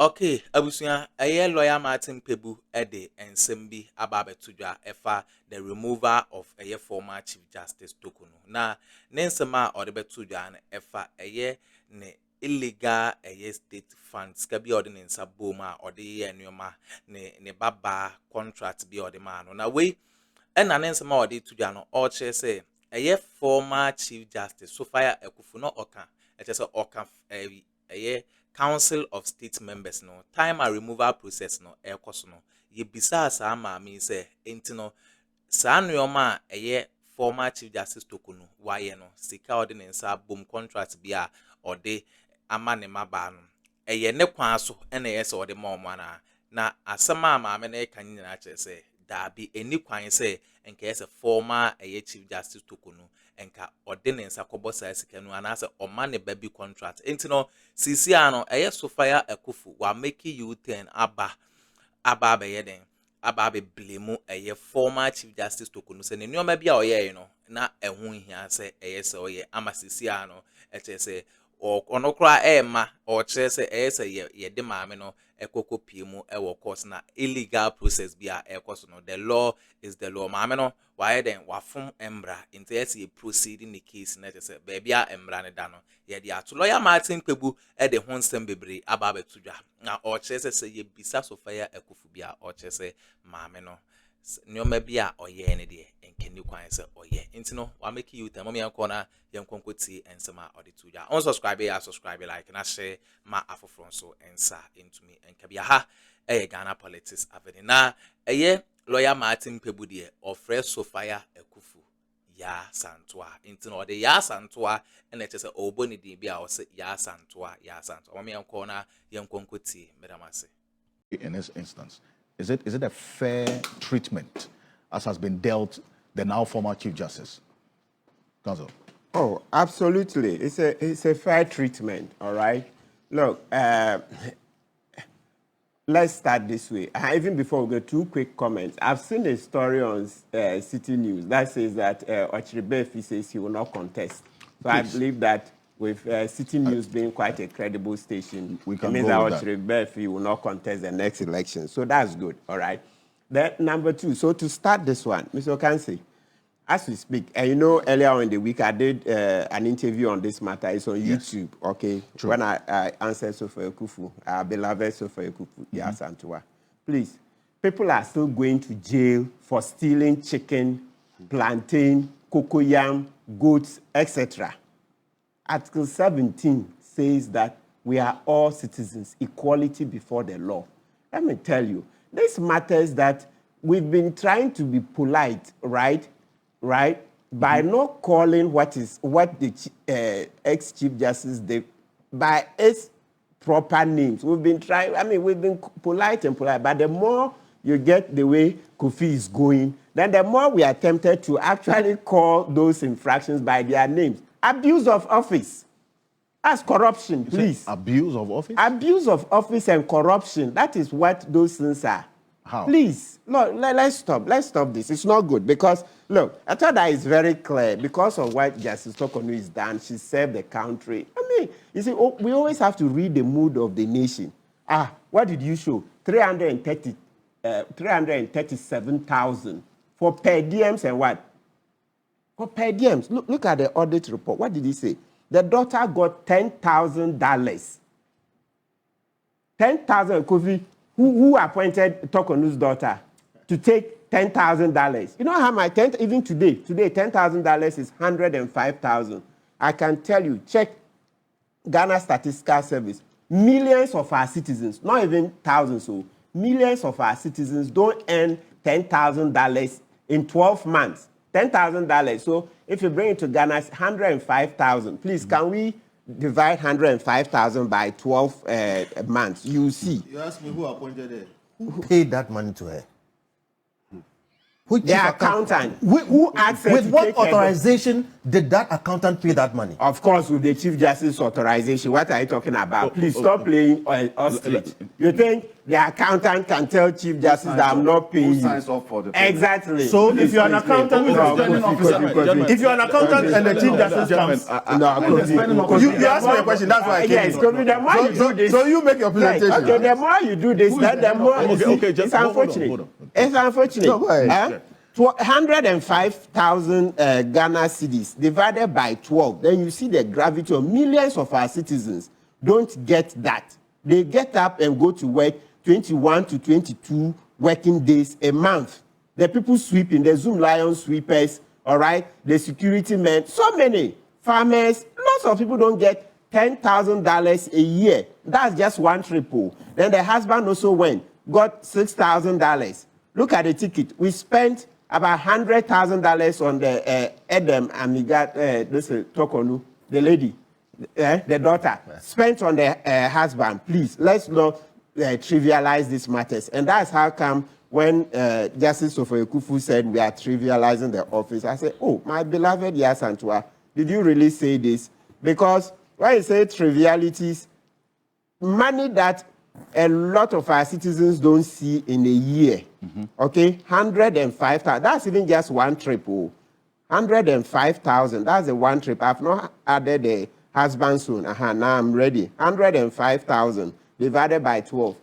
Okay, abusuya, lawyer Martin Pebu Ede and Sembi Ababe Tuja Efa the removal of former Chief Justice Torkornoo. Na nensema or the betuja and Efa ne illegal state funds kabi ordinance aboma or the nyoma ne baba contract be or the man. Na we and nensema or the tuja no all say former Chief Justice Sophia Akuffo no oka. It is oka Council of State Members no time and removal process no ekoso no ye bisa sa ma me say enti no sa nneoma former Chief Justice Torkornoo waye no sika ordinance abom contract bia ode ama ne maba no ne kwan so na se ode ma omana na asema ma me na kan nyina che say da bi eni kwan say enka yes former Chief Justice Torkornoo enka ordinance akobo sa sika no anase oma ne baby contract enti no sisi ano Sophia Akuffo wa make you turn aba be yeden aba be blame former Chief Justice Torkornoo se ne nyoma bia oye no na ehun hia se se oye ama sisi ano say onokra ma o che se ye de maame no ekoko piemu ewo course na illegal process bia ekoso no the law is the law maame no why then wafum embra into ye proceed in the case na say baby a embra ne da no ye de ato lawyer Martin Pebu de ho nsem bebre aba betudwa na o che se ye bisa Sophia Akuffo bia o che se maame no nyoma bia oye ne de enkeni kwan se oye enti no wa make you tell me yankona yankonkoti ensema odituja on subscribe like na share ma afofron so ensa into me enkabia ha Ghana politics avenue na lawyer Martin Pebu de ofre Sophia Akuffo ya santoa enti no de ya santoa ene che se oboni din bia o se ya santoa me yankona yankonkoti medamase. In this instance, is it a fair treatment as has been dealt the now former Chief Justice? Counsel. Oh, absolutely. It's a fair treatment, all right? Look, let's start this way. Even before we go, 2 quick comments. I've seen a story on City News that says that Xp0šě says he will not contest. So I believe that with City News being quite a credible station, it means that Xp0šě will not contest the next election. So that's good, all right? Then number 2, so to start this one, Mr. Okansi, as we speak, and you know, earlier on in the week, I did an interview on this matter. It's on YouTube, okay? True. When I answered Sophia Akuffo, our beloved Sophia Akuffo, yes, Antoa. Please, people are still going to jail for stealing chicken, plantain, cocoyam, goats, etc. Article 17 says that we are all citizens, equality before the law. Let me tell you, this matters that we've been trying to be polite, right, by not calling what the ex-Chief Justice did by its proper names. We've been trying, we've been polite, but the more you get the way Kofi is going, then the more we are tempted to actually call those infractions by their names. Abuse of office. That's corruption, please. Abuse of office? Abuse of office and corruption. That is what those things are. How? Please, look, let's stop. Let's stop this. It's not good because, look, I thought that is very clear. Because of what Justice Torkornoo is done, she served the country. You see, we always have to read the mood of the nation. What did you show? 337,000 for per diems and what? For per diems. Look at the audit report. What did he say? The daughter got $10,000. 10,000, Kofi. Who appointed Torkornoo's daughter to take $10,000? You know how much? Even today, $10,000 is $105,000. I can tell you, check Ghana Statistical Service. Millions of our citizens, not even thousands, so millions of our citizens don't earn $10,000 in 12 months. $10,000. So if you bring it to Ghana, it's $105,000. Please, can we divide 105,000 by 12 months? You see. You asked me who appointed her. Who paid that money to her? The accountant. Who asked her with to what take authorization did that accountant pay that money? Of course, with the Chief Justice authorization. What are you talking about? Please stop playing ostrich. You think the accountant can tell Chief Justice that I'm not paying you? Exactly. So if you're an accountant, if you're an accountant and the Chief Justice comes, you asked me a question. That's why I came. Yes, the more you do this. So you make your presentation. Okay, the more you do this, the more it's unfortunate. It's unfortunate. No, go ahead. 105,000 Ghana cedis divided by 12. Then you see the gravity of millions of our citizens don't get that. They get up and go to work 21 to 22 working days a month. The people sweeping, the Zoom Lion sweepers, all right, the security men, so many farmers, lots of people don't get $10,000 a year. That's just one trip. Then the husband also got $6,000. Look at the ticket. We spent about $100,000 on the Adam Amiga, this is Torkornoo, the lady, the daughter, spent on the husband. Please, let's not trivialize these matters. And that's how come when Justice Sophia Akuffo said we are trivializing the office, I said, oh, my beloved Yasantua, did you really say this? Because when you say trivialities, money that a lot of our citizens don't see in a year, okay, 105,000, that's even just one trip, 105,000, that's a one trip. I've not added the husband soon, now I'm ready, 105,000 divided by 12.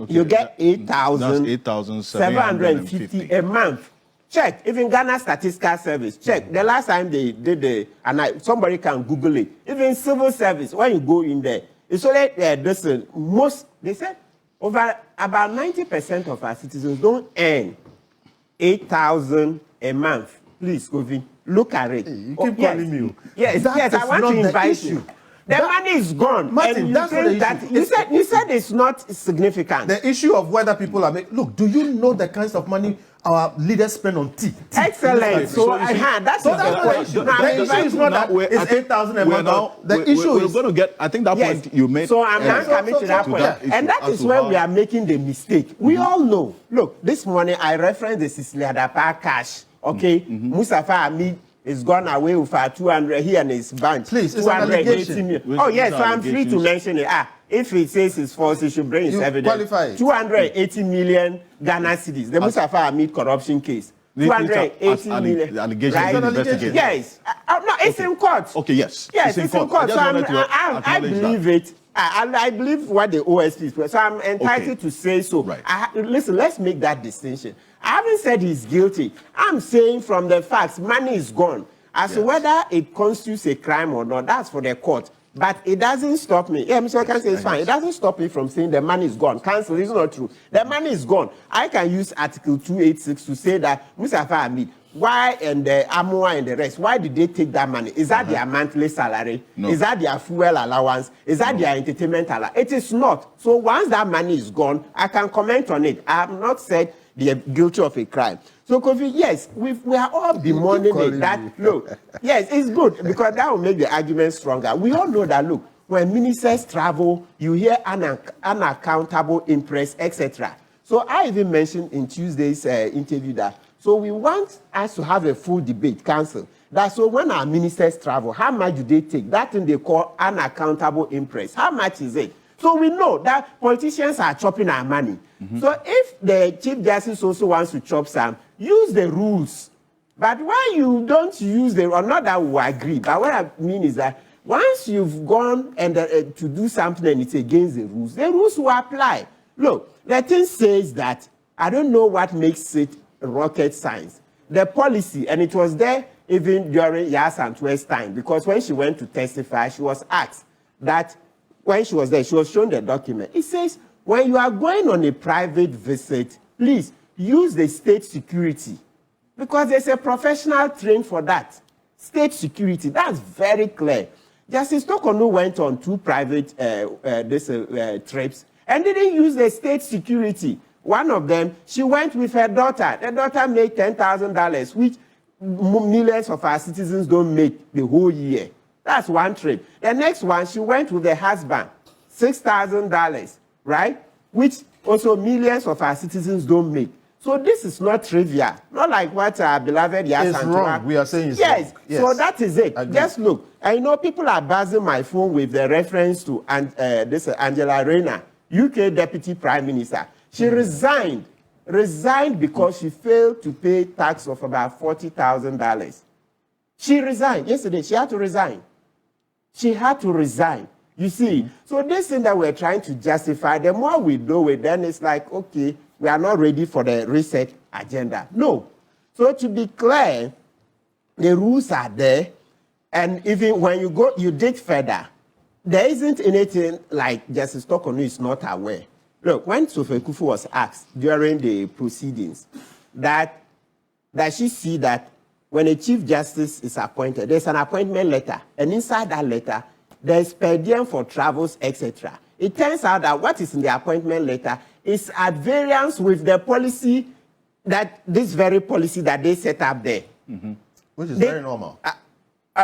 Okay. You get 8,750 a month. Check, even Ghana Statistical Service, check. The last time they did somebody can Google it, even civil service, when you go in there, it's only they said over about 90% of our citizens don't earn 8,000 a month. Please, Govi, look at it. Hey, you keep calling me. Yes, I want to invite you. The money is gone. Martin, that's not the issue. You said it's not significant. The issue of whether people are making... Look, do you know the kinds of money our leaders spend on tea? Excellent. So that's the question. The issue is not that it's 8,000 a month. The issue is... We're going to get... I think that point you made... So I'm not coming to that point. And that is where we are making the mistake. We all know. Look, this morning I referenced the Cecilia Dapa cash. Okay? Mustafa Hamid is gone away with 200 here and his bunch. Please, it's an allegation. Oh, yes, so I'm free to mention it. If he says it's false, he should bring his evidence. 280 million Ghana cedis. The Mustafa Hamid corruption case. 280 million. The allegation. Yes. No, it's in court. Okay, yes. Yes, it's in court. So I believe it. I believe what the OSP is. So I'm entitled to say so. Right. Listen, let's make that distinction. I haven't said he's guilty. I'm saying from the facts, money is gone. As to whether it constitutes a crime or not, that's for the court. But it doesn't stop me. Yeah, Mr. Can say it's fine. It doesn't stop me from saying the money is gone. Cancel, it's not true. The money is gone. I can use Article 286 to say that, Mr. Hamid, why and the Amoa and the rest, why did they take that money? Is that their monthly salary? No. Is that their fuel allowance? Is that their entertainment allowance? It is not. So once that money is gone, I can comment on it. I have not said they are guilty of a crime. So, Kofi, yes, we are all bemoaning it. That, look, yes, it's good because that will make the argument stronger. We all know that, look, when ministers travel, you hear unaccountable interest, etc. So I even mentioned in Tuesday's interview that, so we want us to have a full debate, council. That so when our ministers travel, how much do they take? That thing they call unaccountable interest. How much is it? So we know that politicians are chopping our money. So if the Chief Justice also wants to chop some, use the rules. But why you don't use the rules, not that we agree, but what I mean is that once you've gone and to do something and it's against the rules will apply. Look, the thing says that, I don't know what makes it rocket science. The policy, and it was there even during Yasantua's time, because when she went to testify, she was asked that when she was there, she was shown the document. It says, when you are going on a private visit, please use the state security, because there's a professional trained for that. State security, that's very clear. Justice Torkornoo went on 2 private trips and didn't use the state security. One of them, she went with her daughter. The daughter made $10,000, which millions of our citizens don't make the whole year. That's one trip. The next one, she went with the husband, $6,000, right? Which also millions of our citizens don't make. So this is not trivial. Not like what our beloved Yasantua. It's wrong. We are saying it's yes. wrong. Yes. So that is it. Agreed. Just look. I know people are buzzing my phone with the reference to this Angela Rayner, UK Deputy Prime Minister. She resigned because she failed to pay tax of about $40,000. She resigned yesterday. She had to resign. She had to resign. You see, so this thing that we're trying to justify, the more we do it, then it's like, okay, we are not ready for the reset agenda. No. So to be clear, the rules are there, and even when you go, you dig further, there isn't anything like Justice Torkornoo is not aware. Look, when Sophia Akuffo was asked during the proceedings that she see that when a Chief Justice is appointed, there's an appointment letter, and inside that letter, there's per diem for travels, etc. It turns out that what is in the appointment letter is at variance with the policy this very policy that they set up there. Which is very normal.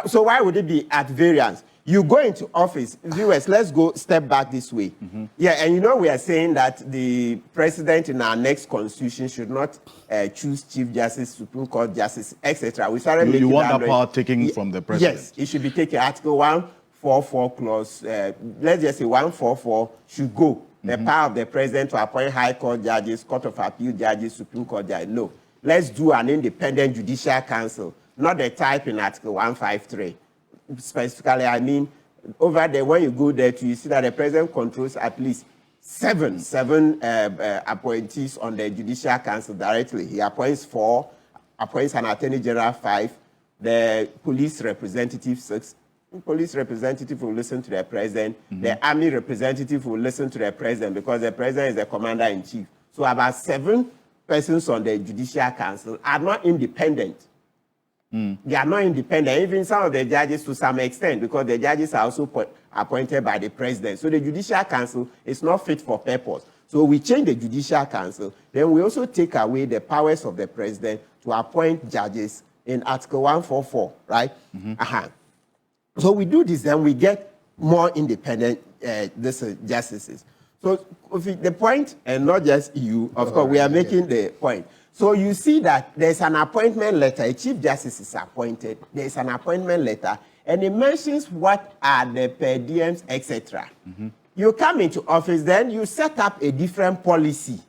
So why would it be at variance? You go into office, viewers, let's go step back this way. Yeah, and you know we are saying that the president in our next constitution should not choose Chief Justice, Supreme Court Justice, etc. We started making you want that power taken from the president? Yes, it should be taken. Article 144 clause, let's just say 144 should go. The power of the president to appoint high court judges, court of appeal judges, Supreme Court judges. No, let's do an independent judicial council, not the type in Article 153. Specifically, I mean, over there, when you go there, you see that the president controls at least seven appointees on the judicial council directly. He appoints 4, appoints an attorney general 5, the police representative 6. The police representative will listen to the president. The army representative will listen to the president because the president is the commander-in-chief. So about 7 persons on the judicial council are not independent. They are not independent, even some of the judges to some extent, because the judges are also appointed by the president. So the judicial council is not fit for purpose. So we change the judicial council, then we also take away the powers of the president to appoint judges in Article 144, right? So we do this, then we get more independent justices. So the point, and not just you, of course, we are making the point. So you see that there's an appointment letter, a Chief Justice is appointed, there's an appointment letter, and it mentions what are the per diems, etc. You come into office, then you set up a different policy.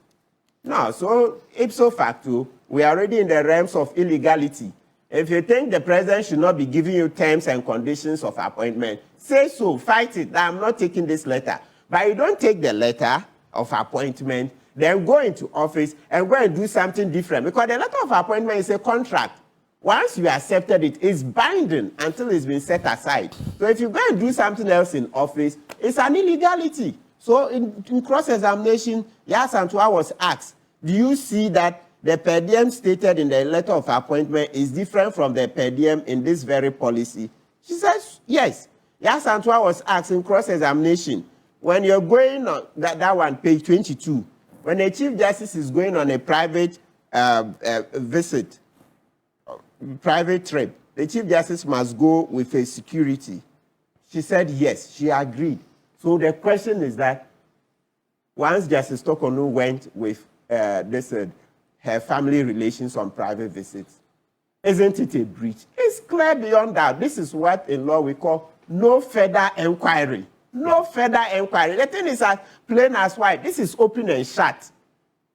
No, so ipso facto, we are already in the realms of illegality. If you think the president should not be giving you terms and conditions of appointment, say so, fight it, I'm not taking this letter. But you don't take the letter of appointment, then go into office and go and do something different. Because the letter of appointment is a contract. Once you accepted it, it's binding until it's been set aside. So if you go and do something else in office, it's an illegality. So in cross-examination, Yasantua was asked, do you see that the per diem stated in the letter of appointment is different from the per diem in this very policy? She says, yes. Yasantua was asked in cross-examination, when you're going on, that one, page 22, when a Chief Justice is going on a private visit, private trip, the Chief Justice must go with a security. She said yes, she agreed. So the question is that once Justice Torkornoo went with her family relations on private visits, isn't it a breach? It's clear beyond doubt. This is what in law we call no further inquiry. No further inquiry. The thing is as plain as white. This is open and shut.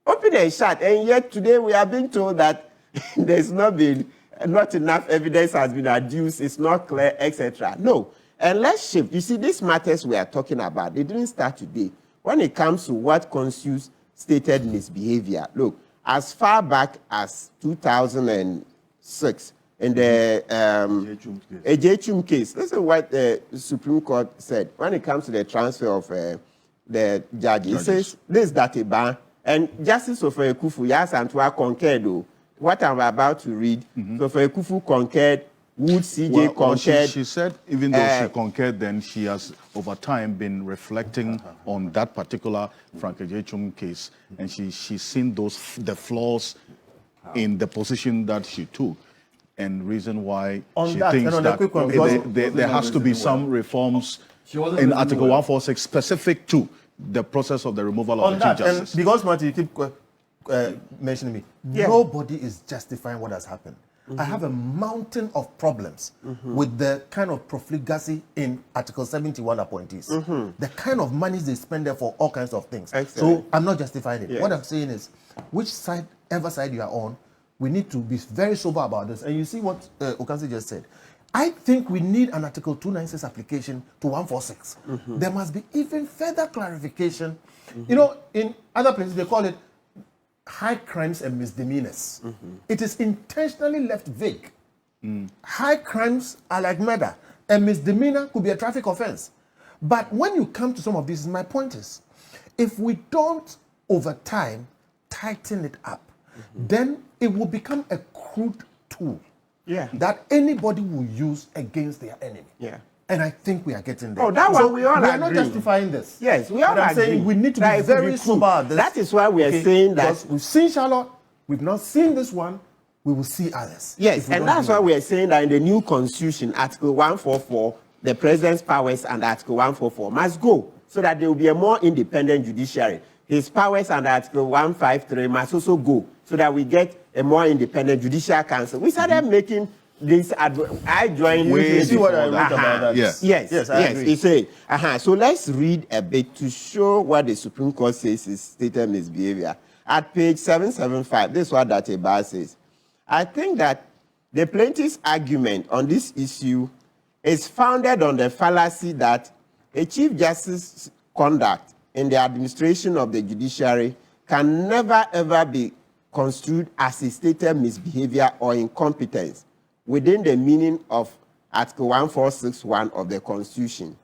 Open and shut. And yet today we are being told that there's not enough evidence has been adduced, it's not clear, etc. No. And let's shift. You see, these matters we are talking about, they didn't start today. When it comes to what constitutes stated misbehavior, look, as far back as 2006, in the Ejechum case, listen what the Supreme Court said when it comes to the transfer of the judges. It says this Datiba and Justice Sophia Akuffo, yes, and to concurred. What I'm about to read, Sophia Akuffo concurred, Wood CJ concurred. She said even though she concurred, then she has over time been reflecting on that particular Frank Ejechum case, and she's seen the flaws in the position that she took. And reason why she thinks that there has to be some reforms in Article 146 specific to the process of the removal of the Chief Justice. And because Marty, you keep mentioning me. Yeah. Nobody is justifying what has happened. I have a mountain of problems with the kind of profligacy in Article 71 appointees. The kind of money they spend there for all kinds of things. Excellent. So I'm not justifying it. Yes. What I'm saying is, ever side you are on, we need to be very sober about this. And you see what Okansi just said. I think we need an Article 296 application to 146. There must be even further clarification. You know, in other places they call it high crimes and misdemeanors. It is intentionally left vague. High crimes are like murder. A misdemeanor could be a traffic offense. But when you come to some of these, my point is, if we don't, over time, tighten it up, then it will become a crude tool that anybody will use against their enemy. And I think we are getting there. Oh, that one we all agree. We are not justifying this. Yes, we all but I'm agree. saying we need to be very sober at this. That is why we are saying that. Because we've seen Charlotte, we've not seen this one, we will see others. Yes, and that's why we are saying that in the new constitution, Article 144, the president's powers and Article 144 must go so that there will be a more independent judiciary. His powers under Article 153 must also go so that we get a more independent judicial council. We started making this. I joined. You see what I wrote about that? Yes, I agree. He said, So let's read a bit to show what the Supreme Court says is stated misbehavior. At page 775, this is what that bar says. I think that the plaintiff's argument on this issue is founded on the fallacy that a Chief Justice's conduct in the administration of the judiciary can never ever be construed as a stated misbehavior or incompetence within the meaning of Article 1461 of the Constitution.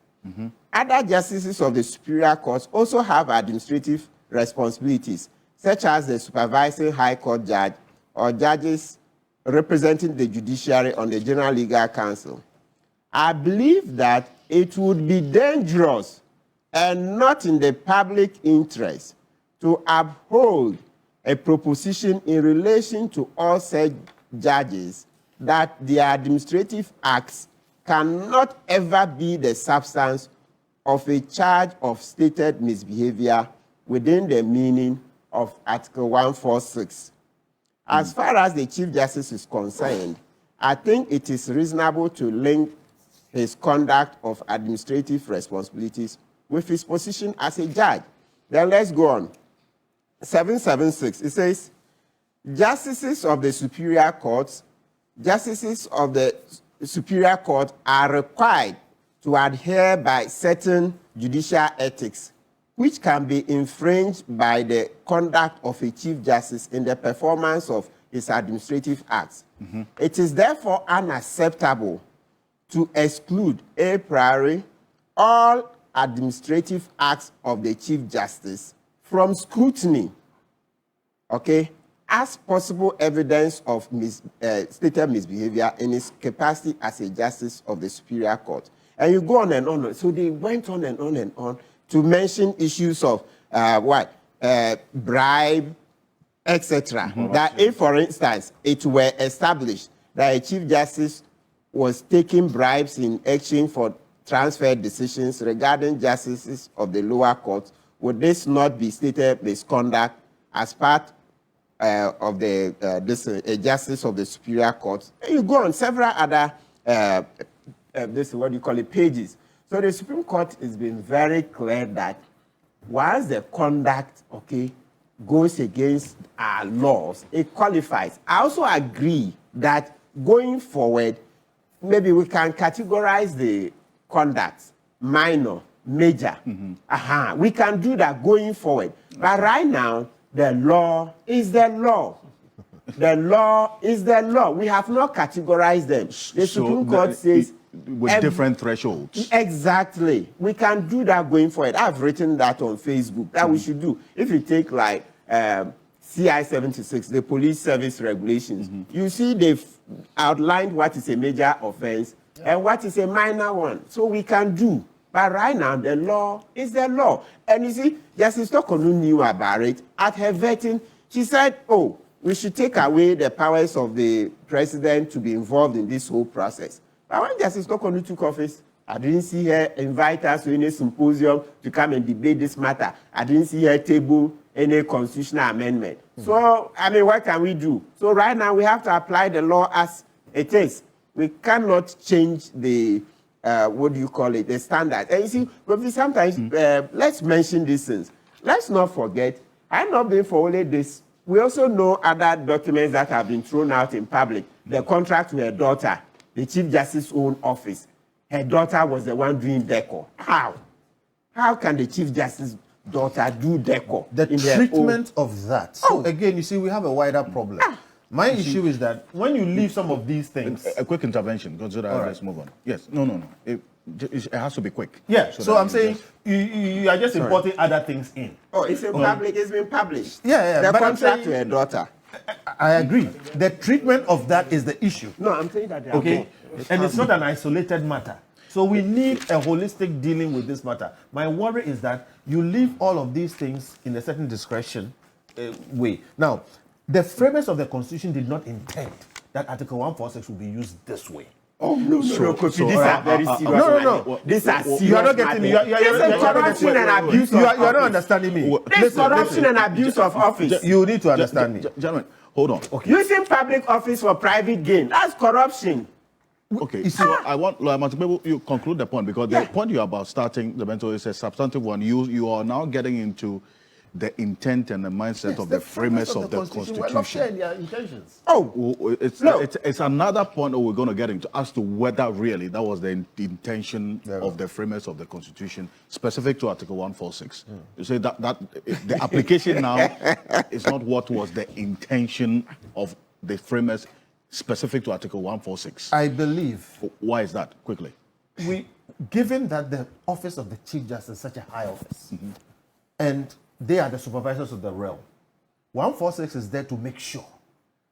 Other justices of the Superior Court also have administrative responsibilities, such as the supervising High Court judge or judges representing the judiciary on the General Legal Council. I believe that it would be dangerous and not in the public interest to uphold a proposition in relation to all such judges that their administrative acts cannot ever be the substance of a charge of stated misbehavior within the meaning of Article 146. As far as the Chief Justice is concerned, I think it is reasonable to link his conduct of administrative responsibilities with his position as a judge. Then let's go on. 776, it says, justices of the Superior Court are required to adhere by certain judicial ethics, which can be infringed by the conduct of a Chief Justice in the performance of his administrative acts. It is therefore unacceptable to exclude a priori all administrative acts of the Chief Justice from scrutiny, as possible evidence of stated misbehavior in his capacity as a justice of the Superior Court. And you go on and on. So they went on and on and on to mention issues of bribe, etc. That if, for instance, it were established that a Chief Justice was taking bribes in exchange for transfer decisions regarding justices of the lower court, would this not be stated misconduct as part of the justice of the Superior Court? And you go on several other pages. So the Supreme Court has been very clear that once the conduct goes against our laws, it qualifies. I also agree that going forward, maybe we can categorize the conduct minor, major. We can do that going forward. But right now, the law is the law. The law is the law. We have not categorized them. The Supreme Court says with different thresholds. Exactly. We can do that going forward. I've written that on Facebook that we should do. If you take like CI 76, the police service regulations, you see they've outlined what is a major offense and what is a minor one. So we can do. But right now, the law is the law. And you see, Justice Torkornoo knew about it. At her vetting, she said, we should take away the powers of the president to be involved in this whole process. But when Justice Torkornoo took office, I didn't see her invite us to any symposium to come and debate this matter. I didn't see her table any constitutional amendment. So, I mean, what can we do? So right now we have to apply the law as it is. We cannot change the, what do you call it, the standard. And you see, but sometimes, let's mention these things. Let's not forget, I'm not being for only this. We also know other documents that have been thrown out in public. The contract with her daughter, the Chief Justice's own office. Her daughter was the one doing decor. How? How can the Chief Justice's daughter do decor? The treatment of that. So again, you see, we have a wider problem. My issue is that when you leave some of these things... A quick intervention, because let's move on. Yes, no. It has to be quick. Yeah, so I'm saying you are just importing other things in. Oh, it's in public, it's been published. Yeah, the but contract to her daughter. I agree. The treatment of that is the issue. No, I'm saying that. Okay? And it's not an isolated matter. So we need a holistic dealing with this matter. My worry is that you leave all of these things in a certain discretion way. Now, the framers of the Constitution did not intend that Article 146 will be used this way. Oh, no, these are very serious. No. These are serious. You are not getting me. You are corruption and abuse. You are not understanding me. This corruption and abuse of office. You need to understand me. Gentlemen, hold on. Okay. Using public office for private gain. That's corruption. Okay, so I want you conclude the point, because the point you're about starting the mental is a substantive one. You are now getting into the intent and the mindset of the framers of the Constitution. We're not sharing their intentions. It's another point that we're going to get into as to whether really that was the intention of the framers of the Constitution, specific to Article 146. You say that the application now is not what was the intention of the framers specific to Article 146. I believe. Why is that? Quickly. Given that the office of the Chief Justice is such a high office, and they are the supervisors of the realm, 146 is there to make sure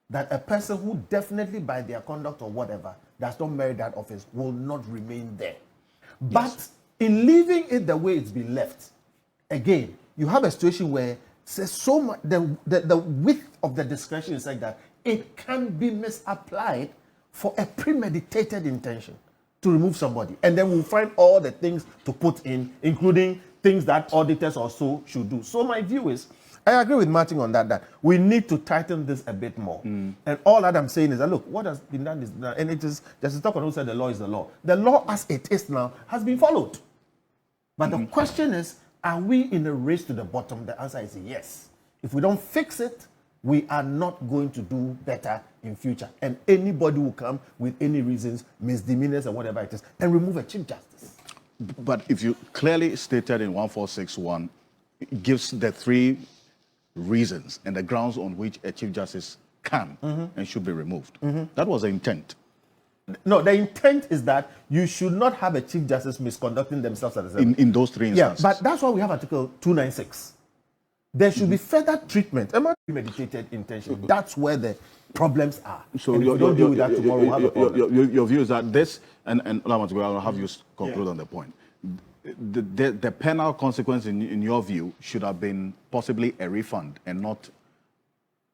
that a person who definitely by their conduct or whatever does not merit that office will not remain there. But in leaving it the way it's been left, again, you have a situation where so much, the width of the discretion is like that it can be misapplied for a premeditated intention to remove somebody. And then we'll find all the things to put in, including things that auditors also should do. So my view is, I agree with Martin on that we need to tighten this a bit more. And all that I'm saying is that, look, what has been done is done. And it is, Justice Torkornoo said the law is the law. The law as it is now has been followed. But the question is, are we in a race to the bottom? The answer is yes. If we don't fix it, we are not going to do better in future. And anybody will come with any reasons, misdemeanors and whatever it is, and remove a Chief Justice. But if you clearly stated in 1461, it gives the three reasons and the grounds on which a Chief Justice can and should be removed. That was the intent. No, the intent is that you should not have a Chief Justice misconducting themselves at the same in those three instances. Yeah, but that's why we have Article 296. There should be further treatment. Premeditated intention. That's where the problems are. So you don't deal with that tomorrow. We'll have a problem. Your view is that this, and I'll have you conclude on the point. The penal consequence, in your view, should have been possibly a refund and not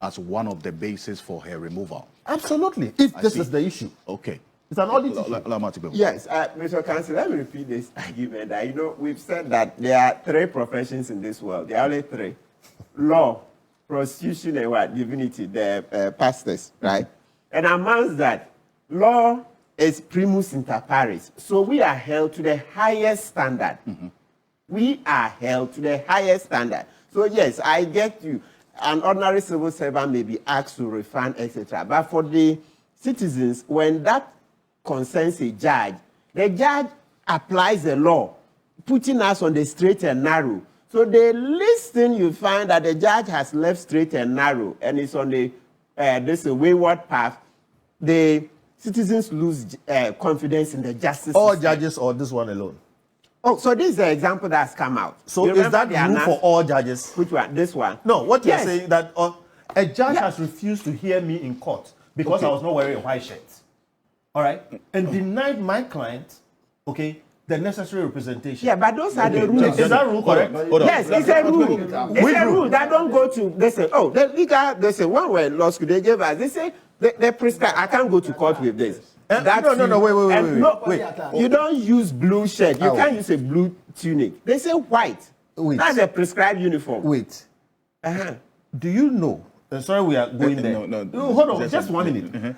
as one of the bases for her removal. Absolutely. If this is the issue. Okay. It's an audit issue. Yes, Mr. Counsel, let me repeat this argument. That, we've said that there are three professions in this world. There are only three. Law, prostitution, and what? Divinity, the pastors, right? And amongst that, law is primus inter pares. So we are held to the highest standard. We are held to the highest standard. So yes, I get you. An ordinary civil servant may be asked to refund, etc. But for the citizens, when that concerns a judge, the judge applies the law, putting us on the straight and narrow. So the least thing you find that the judge has left straight and narrow and is on the this wayward path, the citizens lose confidence in the justice all system. Judges or this one alone? Oh, so this is the example that's come out. So is that rule for all judges? Which one? This one? No, what you're saying that a judge has refused to hear me in court because I was not wearing a white shirt. All right? And denied my client, the necessary representation. Yeah, but those are the rules. Is that rule correct? Yes, it's a rule. It's a rule that don't go to, they say, oh, the legal, they say, one way law school, they gave us, they say, they prescribe, I can't go to court with this. No, wait. You don't use blue shirt. You can't use a blue tunic. They say white. Wait. That's a prescribed uniform. Wait. Do you know? Sorry, we are going there. No, Hold on, just 1 minute.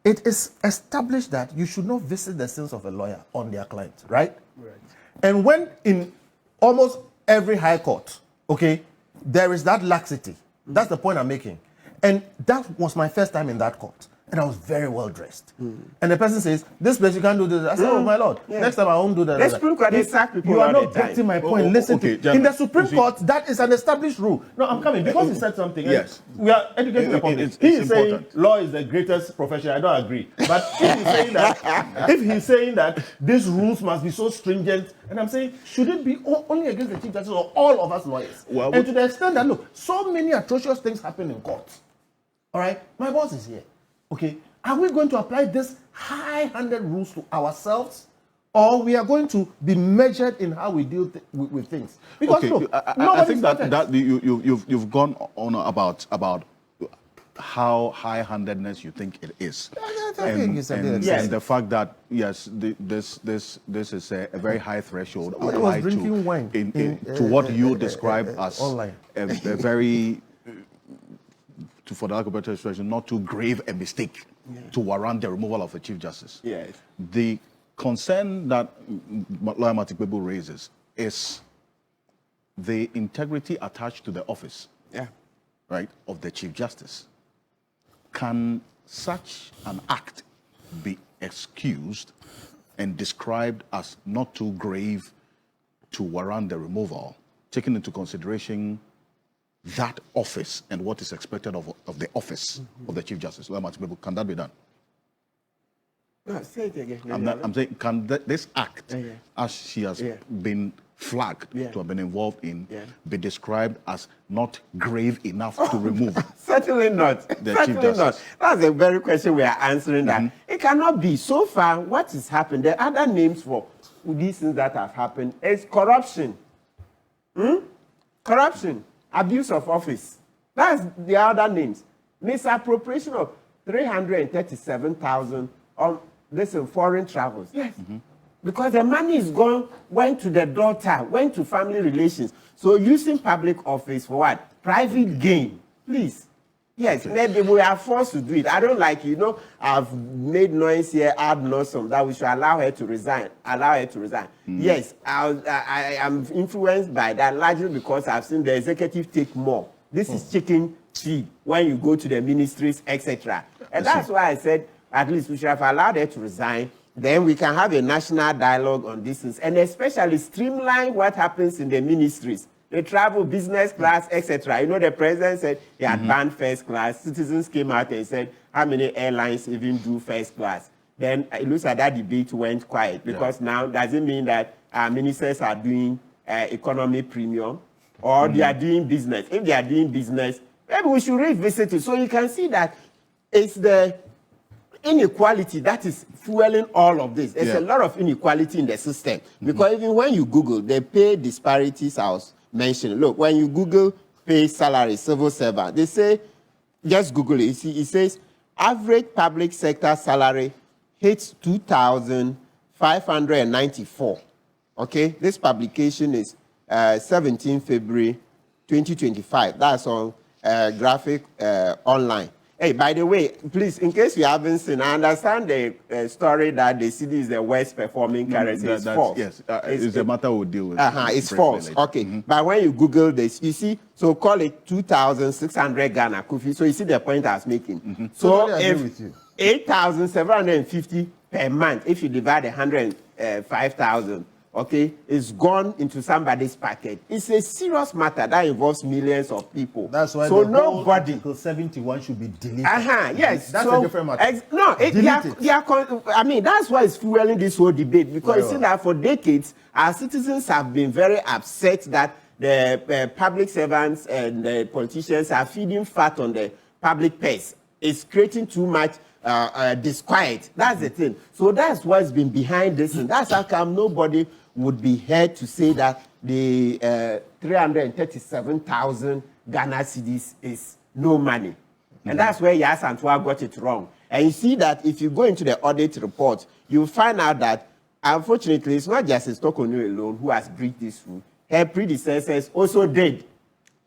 It is established that you should not visit the sins of a lawyer on their client, right? Right. And when in almost every high court, okay, there is that laxity. That's the point I'm making. And that was my first time in that court. And I was very well dressed. And the person says, this place you can't do this. I said, oh my Lord, next time I won't do that. The Supreme Court, they sack people. You are not getting my point. Listen okay, to in the Supreme Court, that is an established rule. No, I'm coming because he said something. Yes. We are educating the public. He is saying law is the greatest profession. I don't agree. But if he's saying that these rules must be so stringent, and I'm saying, should it be only against the Chief Justice or all of us lawyers? Well, and to the extent that, look, so many atrocious things happen in courts. All right? My boss is here. Okay, are we going to apply this high-handed rules to ourselves, or we are going to be measured in how we deal with things? Because okay, look, I think that you've gone on about how high-handedness you think it is, and the fact that yes, this is a very high threshold applied to what you describe as a very. For the lack of better expression, not too grave a mistake to warrant the removal of a Chief Justice. Yes. The concern that Lawyer Matikbebu raises is the integrity attached to the office, right, of the Chief Justice. Can such an act be excused and described as not too grave to warrant the removal, taking into consideration that office and what is expected of the office of the Chief Justice? Can that be done? No, say it again. I'm saying, can this act, as she has been flagged to have been involved in, be described as not grave enough to remove? Certainly not. Certainly not. That's the very question we are answering. That it cannot be. So far, what has happened? The other names for these things that have happened is corruption. Corruption. Abuse of office. That's the other names. Misappropriation of 337,000 on foreign travels. Yes. Because the money is went to the daughter, went to family relations. So using public office for what? Private gain. Please. Yes, maybe we are forced to do it. I don't like, I've made noise here, ad nauseam, that we should allow her to resign. Yes, I am influenced by that largely because I've seen the executive take more. This is chicken feed when you go to the ministries, etc. And that's why I said at least we should have allowed her to resign. Then we can have a national dialogue on this and especially streamline what happens in the ministries. They travel business class, etc. The president said he had banned first class. Citizens came out and said, how many airlines even do first class? Then it looks like that debate went quiet because now does it mean that our ministers are doing economy premium or they are doing business? If they are doing business, maybe we should revisit it. So you can see that it's the inequality that is fueling all of this. There's a lot of inequality in the system because even when you Google, the pay disparities house mentioned. Look, when you Google pay salary, civil servant, they say, just Google it. You see, it says average public sector salary hits 2,594. Okay, this publication is 17 February 2025. That's on Graphic Online. Hey, by the way, please, in case you haven't seen, I understand the story that the city is the worst performing currency. It's false. Yes, it's a matter we'll deal with. It's false. Okay. But when you Google this, you see, so call it 2,600 Ghana Akuffo. So you see the point I was making. So if 8,750 per month, if you divide 105,000, okay, it's gone into somebody's pocket. It's a serious matter that involves millions of people. That's why Article 71 should be deleted. Yes. That's a different matter. That's why it's fueling this whole debate because you see that for decades, our citizens have been very upset that the public servants and the politicians are feeding fat on the public purse. It's creating too much disquiet. That's the thing. So that's what's been behind this, and that's how come nobody would be here to say that the 337,000 Ghana cedis is no money. And that's where Yas Antoine got it wrong. And you see that if you go into the audit report, you'll find out that, unfortunately, it's not Justice Torkornoo alone who has breached this rule. Her predecessors also did.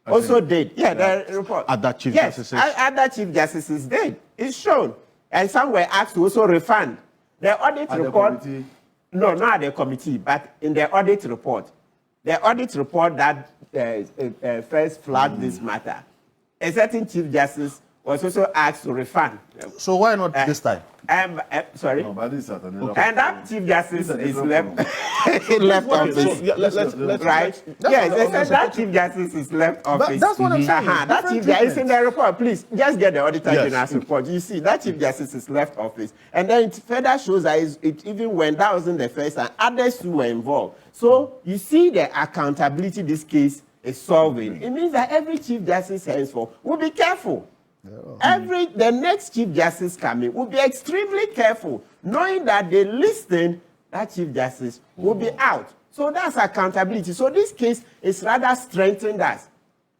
also did. Yeah, the report. Other Chief yes, Justices? Other Chief Justices did. It's shown. And some were asked to also refund. The audit report... No, not the committee, but in the audit report. The audit report that first flagged this matter, a certain Chief Justice was also asked to refund. So why not this time? Sorry. No, but this is And that Chief Justice is left, left office. Let's Right? Yes, they said that Chief Justice is left office. That's what I'm saying. That Chief Justice is in the report. Please, just get the Auditor Yes. General's report. You see, that Chief Justice is left office. And then it further shows that it even when that wasn't the first time, others who were involved. So you see the accountability this case is solving. It means that every Chief Justice henceforth will be careful. The next Chief Justice coming will be extremely careful, knowing that the listing that Chief Justice will be out. So that's accountability. So this case is rather strengthened us.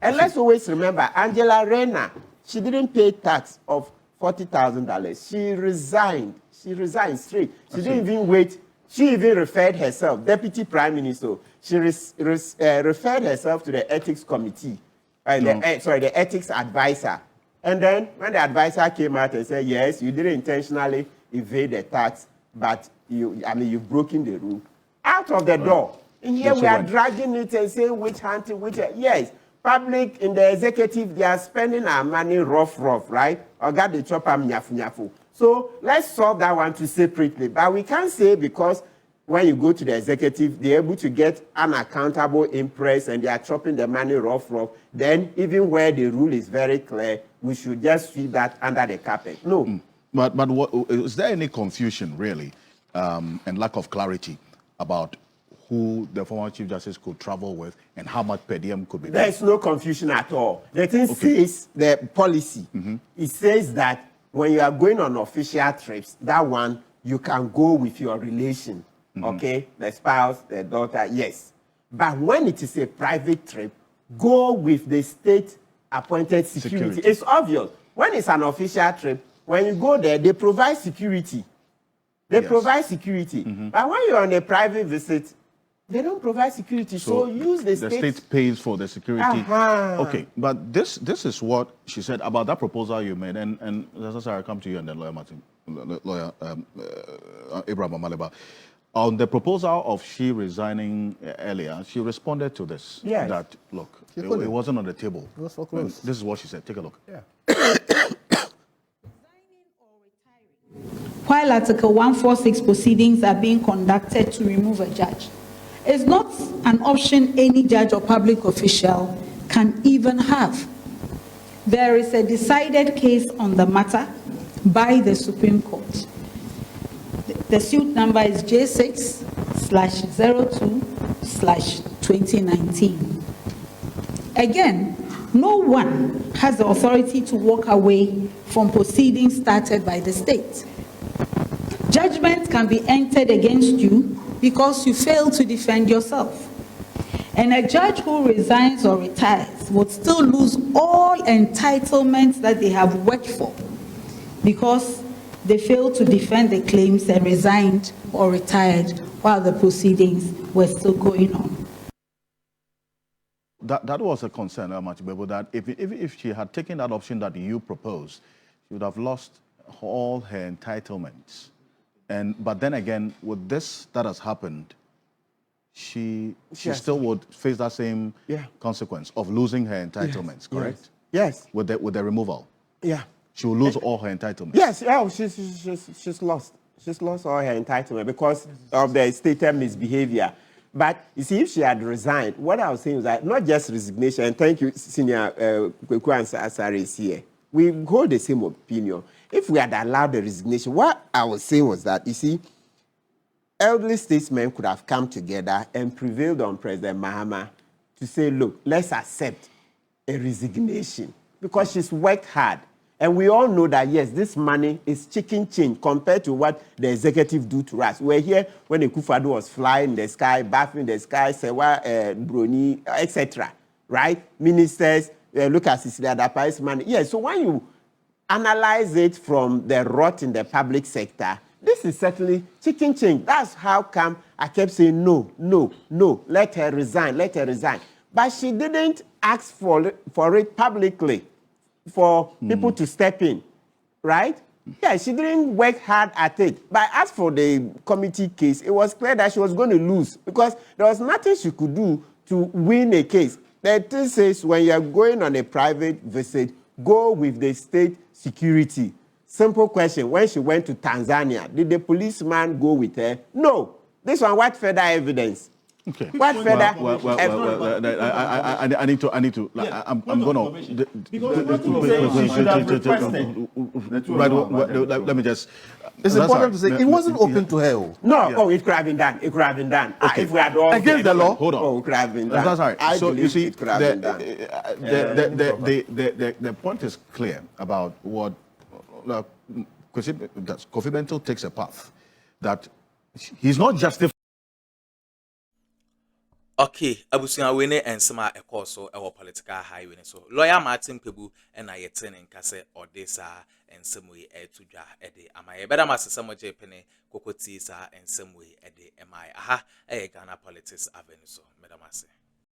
And let's always remember, Angela Rayner, she didn't pay tax of $40,000. She resigned. She resigned straight. She didn't even wait. She even referred herself, Deputy Prime Minister. She referred herself to the Ethics Committee, the Ethics Advisor. And then when the advisor came out and said, yes, you didn't intentionally evade the tax, but you've broken the rule. Out of the door. And here we are dragging it and saying which hand to which. Yes, public in the executive, they are spending our money rough, right? Or got the chopper nyafu. So let's solve that one too separately. But we can't say because when you go to the executive, they're able to get unaccountable impress and they are chopping the money rough. Then even where the rule is very clear, we should just sweep that under the carpet. No. But is there any confusion, really, and lack of clarity about who the former Chief Justice could travel with and how much per diem could be paid? There's no confusion at all. The thing says, the policy, it says that when you are going on official trips, that one, you can go with your relation, okay? The spouse, the daughter, yes. But when it is a private trip, go with the state-appointed security. It's obvious. When it's an official trip, when you go there, they provide security. Provide security. But when you're on a private visit, they don't provide security. So use the state. The state pays for the security. Okay, but this is what she said about that proposal you made. And I'll come to you and then Lawyer Abraham Amaleba. On the proposal of she resigning earlier, she responded to this. Yes. That, look, it wasn't on the table. It was foreclosed. This is what she said. Take a look. Yeah. While Article 146 proceedings are being conducted to remove a judge, it's not an option any judge or public official can even have. There is a decided case on the matter by the Supreme Court. The suit number is J6/02/2019. Again, no one has the authority to walk away from proceedings started by the state. Judgment can be entered against you because you fail to defend yourself. And a judge who resigns or retires would still lose all entitlements that they have worked for because they failed to defend the claims and resigned or retired while the proceedings were still going on. That was a concern, Amachibebo, that if she had taken that option that you proposed, she would have lost all her entitlements. But then again, with this that has happened, she still would face that same consequence of losing her entitlements, correct? Yes. With the removal. Yeah. She will lose all her entitlements. Yes, she's lost. She's lost all her entitlement because of the stated misbehavior. But you see, if she had resigned, what I was saying was that not just resignation, and thank you, Senior Kweku and Asare is here. We hold the same opinion. If we had allowed the resignation, what I was saying was that, you see, elderly statesmen could have come together and prevailed on President Mahama to say, look, let's accept a resignation because she's worked hard. And we all know that, yes, this money is chicken change compared to what the executive do to us. We're here when Akuffo was flying in the sky, bathing in the sky, Sewa, Bruni, etc. Right? Ministers, look at Cecilia Dapa's money. Yes, so when you analyze it from the rot in the public sector, this is certainly chicken change. That's how come I kept saying, no, let her resign. but she didn't ask for it publicly, for people to step in, right? Yeah, she didn't work hard at it. But as for the committee case, it was clear that she was going to lose because there was nothing she could do to win a case. The thing says when you're going on a private visit, go with the state security. Simple question. When she went to Tanzania, did the policeman go with her? No. This one, what further evidence? Okay. What further? I need to. I'm going to. Let me just. It's important to say it wasn't open to her. No. Yeah. Oh, it could have been done. It could have been done. Okay. If we had all against the law. Hold on. Oh, it could have been done. That's right. I so you see, it could have been done. The point is clear about what Kofi Bento takes a path that he's not justified. Okay, abusua we ne ensema ekoso ewo political highway so lawyer Martin Pebu na yeten nkase odesa ensemu yi etudwa ede amaye beda masesa mo jepene kokoti sa ensemu yi ede emai aha Ghana Politics Avenue so medamase